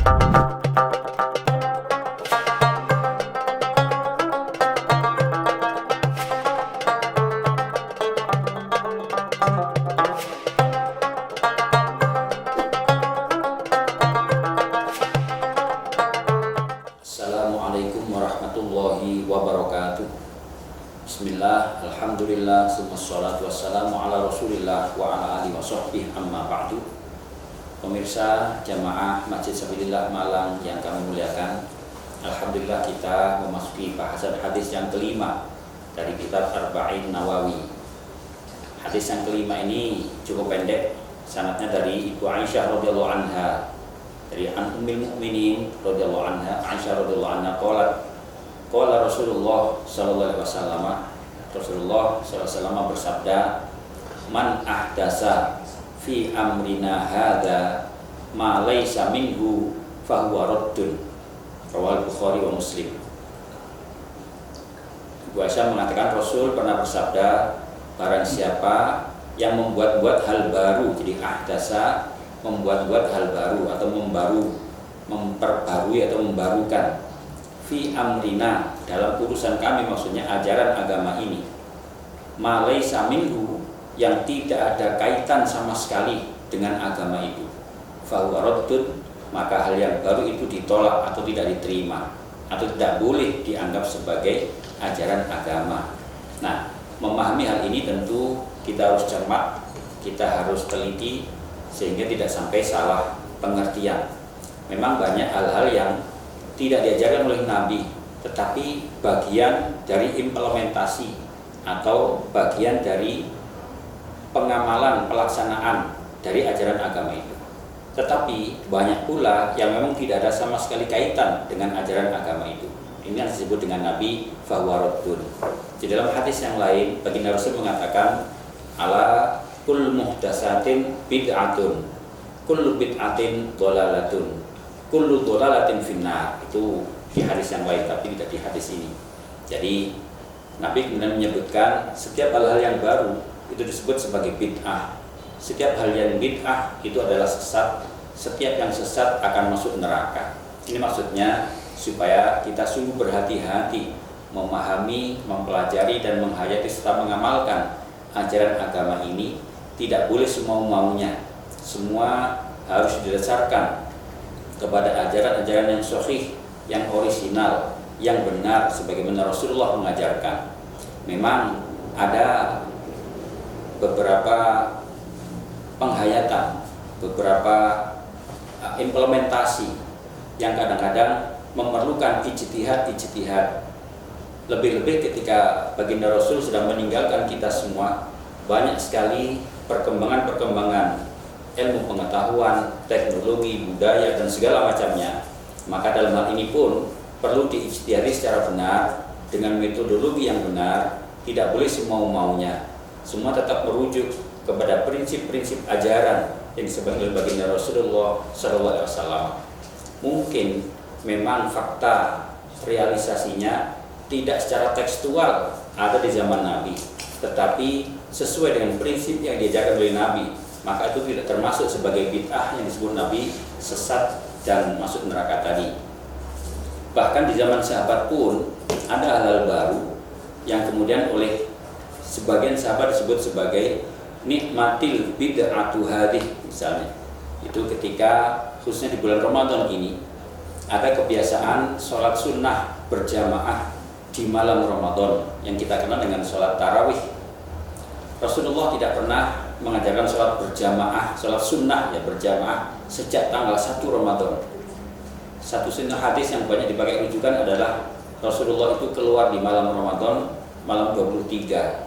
Assalamualaikum warahmatullahi wabarakatuh. Bismillah, alhamdulillah, wassalatu wassalamu ala rasulillah wa ala alihi wa sahbihi amma ba'du. Pemirsa jamaah Masjid Sabilillah Malang yang kami muliakan, alhamdulillah kita memasuki bahasan hadis yang kelima dari kitab Arba'in Nawawi. Hadis yang kelima ini cukup pendek, sanadnya dari Ibu Aisyah radhiyallahu anha, dari Ummul Mukminin radhiyallahu anha, Aisyah radhiyallahu anha qala Rasulullah sallallahu alaihi wasallam, Rasulullah sallallahu alaihi wasallam bersabda, man ahdasa fi amrina hadza ma laisa minhu fahuwa raddun. Rawal Bukhari wa Muslim. Ibu Aisyah mengatakan Rasul pernah bersabda, barang siapa yang membuat-buat hal baru, jadi ahdasa membuat-buat hal baru atau memperbarui atau membarukan, fi amrina dalam urusan kami, maksudnya ajaran agama ini, ma laisa minhu yang tidak ada kaitan sama sekali dengan agama itu, fahuwa raddun, maka hal yang baru itu ditolak atau tidak diterima atau tidak boleh dianggap sebagai ajaran agama. Nah, memahami hal ini tentu kita harus cermat, kita harus teliti sehingga tidak sampai salah pengertian. Memang banyak hal-hal yang tidak diajarkan oleh Nabi, tetapi bagian dari implementasi atau bagian dari pengamalan, pelaksanaan dari ajaran agama itu. Tetapi banyak pula yang memang tidak ada sama sekali kaitan dengan ajaran agama itu. Ini yang disebut dengan Nabi fahuwa raddun. Di dalam hadis yang lain, baginda Rasul mengatakan, ala kullu muhdatsatin bid'atun, kullu bid'atin dhalalatun, kullu dhalalatin finnar. Itu di hadis yang lain, tapi tidak di hadis ini. Jadi Nabi kemudian menyebutkan setiap hal-hal yang baru itu disebut sebagai bid'ah. Setiap hal yang bid'ah itu adalah sesat. Setiap yang sesat akan masuk neraka. Ini maksudnya supaya kita sungguh berhati-hati memahami, mempelajari dan menghayati serta mengamalkan ajaran agama ini. Tidak boleh semua maunya. Semua harus didasarkan kepada ajaran-ajaran yang sahih, yang orisinal, yang benar sebagaimana Rasulullah mengajarkan. Memang ada beberapa penghayatan, beberapa implementasi yang kadang-kadang memerlukan ijtihad. Lebih-lebih ketika baginda Rasul sedang meninggalkan kita semua, banyak sekali perkembangan ilmu pengetahuan, teknologi, budaya dan segala macamnya. Maka dalam hal ini pun perlu diijtihadi secara benar dengan metodologi yang benar. Tidak boleh semua maunya. Semua tetap merujuk kepada prinsip-prinsip ajaran yang disebutkan oleh baginda Rasulullah SAW. Mungkin memang fakta realisasinya tidak secara tekstual ada di zaman Nabi, tetapi sesuai dengan prinsip yang diajarkan oleh Nabi, maka itu tidak termasuk sebagai bid'ah yang disebut Nabi sesat dan masuk neraka tadi. Bahkan di zaman sahabat pun ada hal-hal baru yang kemudian oleh sebagian sahabat disebut sebagai nikmatil bid'atu hadih. Misalnya itu ketika khususnya di bulan Ramadan ini ada kebiasaan sholat sunnah berjamaah di malam Ramadan yang kita kenal dengan sholat tarawih. Rasulullah tidak pernah mengajarkan sholat berjamaah, sholat sunnah ya berjamaah sejak tanggal 1 Ramadan. Satu sunnah hadis yang banyak dipakai rujukan adalah Rasulullah itu keluar di malam Ramadan, malam 23.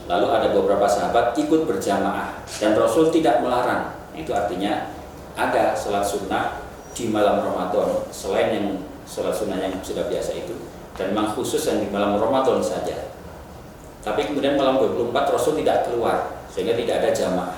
Lalu ada beberapa sahabat ikut berjamaah dan Rasul tidak melarang. Itu artinya ada sholat sunnah di malam Ramadan selain yang sholat sunnah yang sudah biasa itu, dan memang khusus yang di malam Ramadan saja. Tapi kemudian malam 24 Rasul tidak keluar sehingga tidak ada jamaah.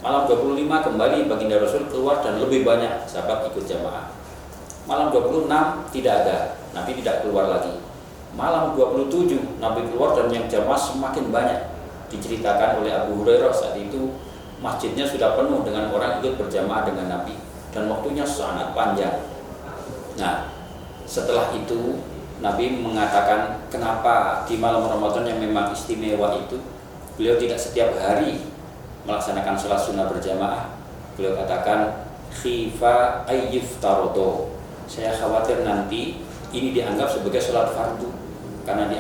Malam 25 kembali baginda Rasul keluar dan lebih banyak sahabat ikut jamaah. Malam 26 tidak ada, Nabi tidak keluar lagi. Malam 27 Nabi keluar dan yang jamaah semakin banyak. Diceritakan oleh Abu Hurairah saat itu masjidnya sudah penuh dengan orang ikut berjamaah dengan Nabi. dan waktunya sangat panjang. Nah, setelah itu Nabi mengatakan kenapa di malam Ramadan yang memang istimewa itu beliau tidak setiap hari melaksanakan sholat sunnah berjamaah. Beliau katakan khifa ayyiftarodo, saya khawatir nanti ini dianggap sebagai sholat fardu, karena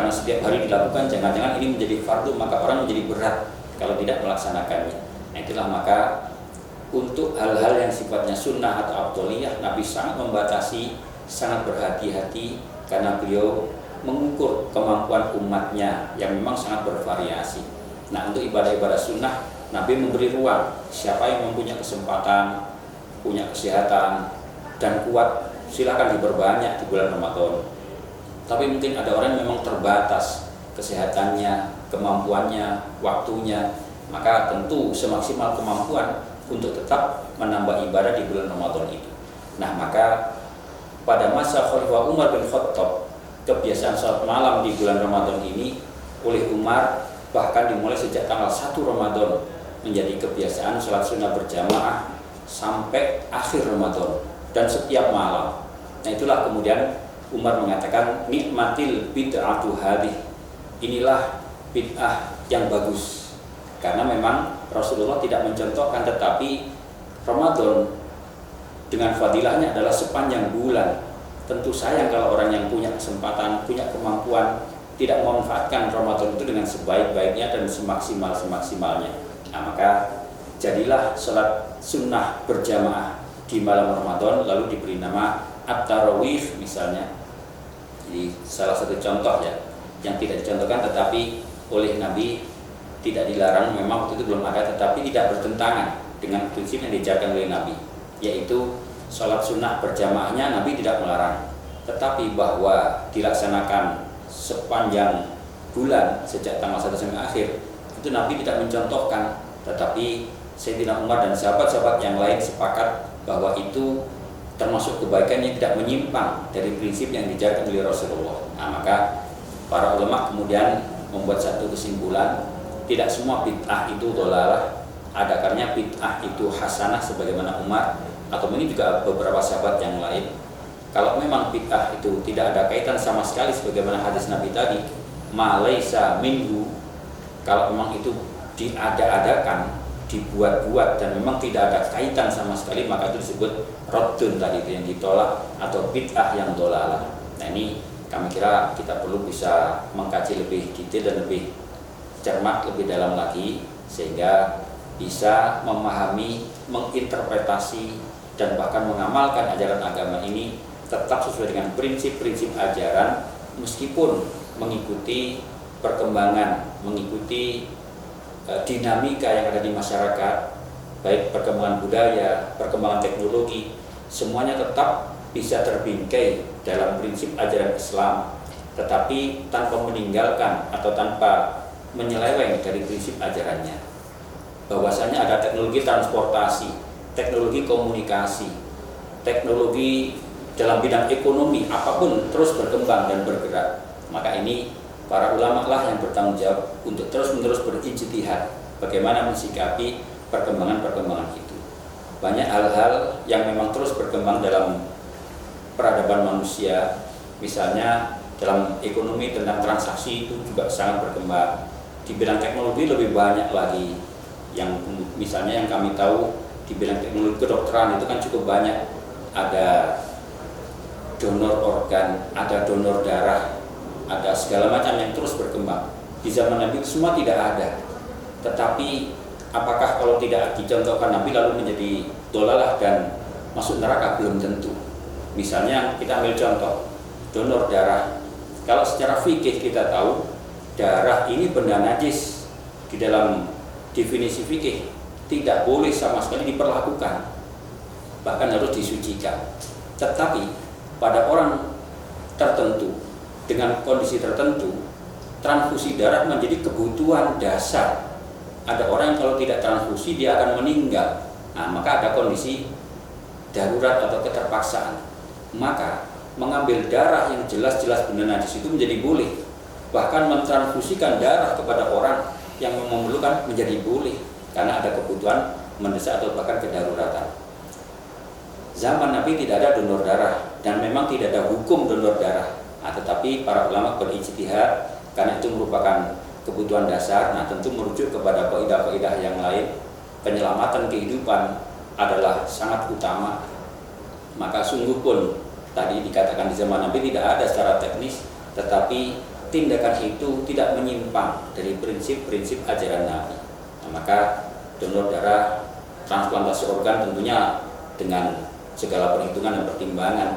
setiap hari dilakukan, jangan-jangan ini menjadi fardu, maka orang menjadi berat kalau tidak melaksanakannya. Nah, itulah maka untuk hal-hal yang sifatnya sunnah atau afdholiyah, Nabi sangat membatasi, sangat berhati-hati, karena beliau mengukur kemampuan umatnya yang memang sangat bervariasi. Nah, untuk ibadah-ibadah sunnah Nabi memberi ruang, siapa yang mempunyai kesempatan, punya kesehatan dan kuat, silakan diperbanyak di bulan Ramadan. Tapi mungkin ada orang yang memang terbatas kesehatannya, kemampuannya, waktunya, maka tentu semaksimal kemampuan untuk tetap menambah ibadah di bulan Ramadan itu. Nah, maka pada masa Khalifah Umar bin Khattab, kebiasaan sholat malam di bulan Ramadan ini oleh Umar bahkan dimulai sejak tanggal 1 Ramadan menjadi kebiasaan sholat sunnah berjamaah sampai akhir Ramadan dan setiap malam. Nah, itulah kemudian Umar mengatakan nikmatil bid'atu hadih, inilah bid'ah yang bagus, karena memang Rasulullah tidak mencontohkan, tetapi Ramadan dengan fadilahnya adalah sepanjang bulan. Tentu sayang kalau orang yang punya kesempatan, punya kemampuan tidak memanfaatkan Ramadan itu dengan sebaik-baiknya dan semaksimal-semaksimalnya. Nah, maka jadilah sholat sunnah berjamaah di malam Ramadan lalu diberi nama at-tarawih misalnya. Jadi salah satu contoh ya yang tidak dicontohkan tetapi oleh Nabi tidak dilarang, memang waktu itu belum ada, tetapi tidak bertentangan dengan prinsip yang diajarkan oleh Nabi, yaitu sholat sunnah berjamaahnya Nabi tidak melarang, tetapi bahwa dilaksanakan sepanjang bulan sejak tanggal 1 sampai akhir itu Nabi tidak mencontohkan, tetapi Sayyidina Umar dan sahabat-sahabat yang lain sepakat bahwa itu termasuk kebaikan yang tidak menyimpang dari prinsip yang diajarkan oleh Rasulullah. Nah, maka para ulama kemudian membuat satu kesimpulan, tidak semua bid'ah itu dhalalah, ada karena bid'ah itu hasanah sebagaimana Umar, atau ini juga beberapa sahabat yang lain. Kalau memang bid'ah itu tidak ada kaitan sama sekali sebagaimana hadis Nabi tadi, ma laisa minhu, kalau memang itu diada-adakan, dibuat-buat dan memang tidak ada kaitan sama sekali, maka itu disebut raddun tadi, itu yang ditolak, atau bid'ah yang dhalalah. Nah, ini kami kira kita perlu bisa mengkaji lebih detail dan lebih cermat, lebih dalam lagi, sehingga bisa memahami, menginterpretasi dan bahkan mengamalkan ajaran agama ini tetap sesuai dengan prinsip-prinsip ajaran, meskipun mengikuti perkembangan, mengikuti dinamika yang ada di masyarakat, baik perkembangan budaya, perkembangan teknologi, semuanya tetap bisa terbingkai dalam prinsip ajaran Islam, tetapi tanpa meninggalkan atau tanpa menyeleweng dari prinsip ajarannya. Bahwasanya ada teknologi transportasi, teknologi komunikasi, teknologi dalam bidang ekonomi, apapun terus berkembang dan bergerak, maka ini para ulama lah yang bertanggung jawab untuk terus-menerus berijtihad bagaimana mensikapi perkembangan-perkembangan itu. Banyak hal-hal yang memang terus berkembang dalam peradaban manusia, misalnya dalam ekonomi tentang transaksi itu juga sangat berkembang. Di bidang teknologi lebih banyak lagi, yang misalnya yang kami tahu di bidang teknologi kedokteran itu kan cukup banyak, ada donor organ, ada donor darah, ada segala macam yang terus berkembang. Di zaman Nabi semua tidak ada, tetapi apakah kalau tidak dicontohkan Nabi lalu menjadi dhalalah dan masuk neraka? Belum tentu. Misalnya kita ambil contoh donor darah. Kalau secara fikih kita tahu darah ini benda najis, di dalam definisi fikih tidak boleh sama sekali diperlakukan, bahkan harus disucikan. Tetapi pada orang tertentu dengan kondisi tertentu, transfusi darah menjadi kebutuhan dasar. Ada orang yang kalau tidak transfusi dia akan meninggal. Nah, maka ada kondisi darurat atau keterpaksaan. Maka mengambil darah yang jelas-jelas benda najis itu menjadi boleh. Bahkan mentransfusikan darah kepada orang yang memerlukan menjadi boleh, karena ada kebutuhan mendesak atau bahkan kedaruratan. zaman Nabi tidak ada donor darah dan memang tidak ada hukum donor darah. Nah, tetapi para ulama berijtihad karena itu merupakan kebutuhan dasar. Nah, tentu merujuk kepada kaidah-kaidah yang lain. Penyelamatan kehidupan adalah sangat utama. Maka sungguh pun tadi dikatakan di zaman Nabi tidak ada secara teknis, tetapi tindakan itu tidak menyimpang dari prinsip-prinsip ajaran Nabi. Nah, maka donor darah, transplantasi organ tentunya dengan segala perhitungan dan pertimbangan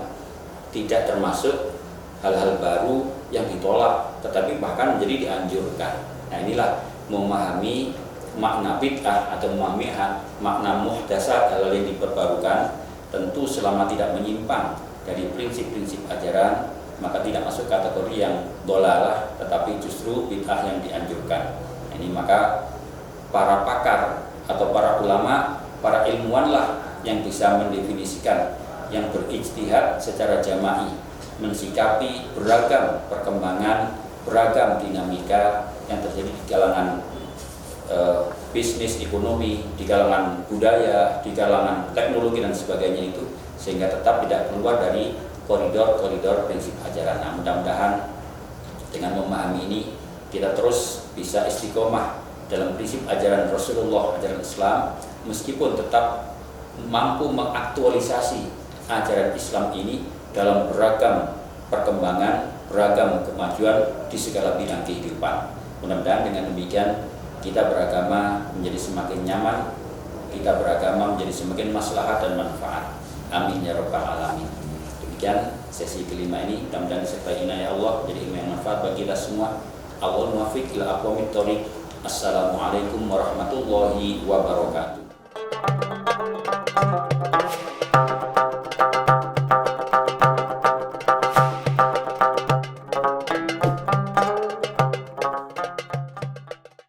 tidak termasuk hal-hal baru yang ditolak, tetapi bahkan menjadi dianjurkan. Nah, inilah memahami makna bid'ah atau memahami makna muhdasat, hal yang diperbarukan, tentu selama tidak menyimpang dari prinsip-prinsip ajaran, maka tidak masuk kategori yang dolalah, tetapi justru bid'ah yang dianjurkan. Nah, ini maka para pakar atau para ulama, para ilmuwanlah yang bisa mendefinisikan, yang berijtihad secara jama'i, mensikapi beragam perkembangan, beragam dinamika yang terjadi di kalangan bisnis, ekonomi, di kalangan budaya, di kalangan teknologi dan sebagainya itu, sehingga tetap tidak keluar dari koridor-koridor prinsip ajaran. Nah, mudah-mudahan dengan memahami ini kita terus bisa istiqomah dalam prinsip ajaran Rasulullah, ajaran Islam, meskipun tetap mampu mengaktualisasi ajaran Islam ini dalam beragam perkembangan, beragam kemajuan di segala bidang kehidupan. Mudah-mudahan dengan demikian kita beragama menjadi semakin nyaman, kita beragama menjadi semakin maslahat dan manfaat. Amin ya rabbal alamin. Demikian sesi kelima ini, mudah-mudahan disertai inayah Allah jadi ilmu yang manfaat bagi kita semua. Allahumma muwaffiq ila aqwamit thoriq. Assalamualaikum warahmatullahi wabarakatuh.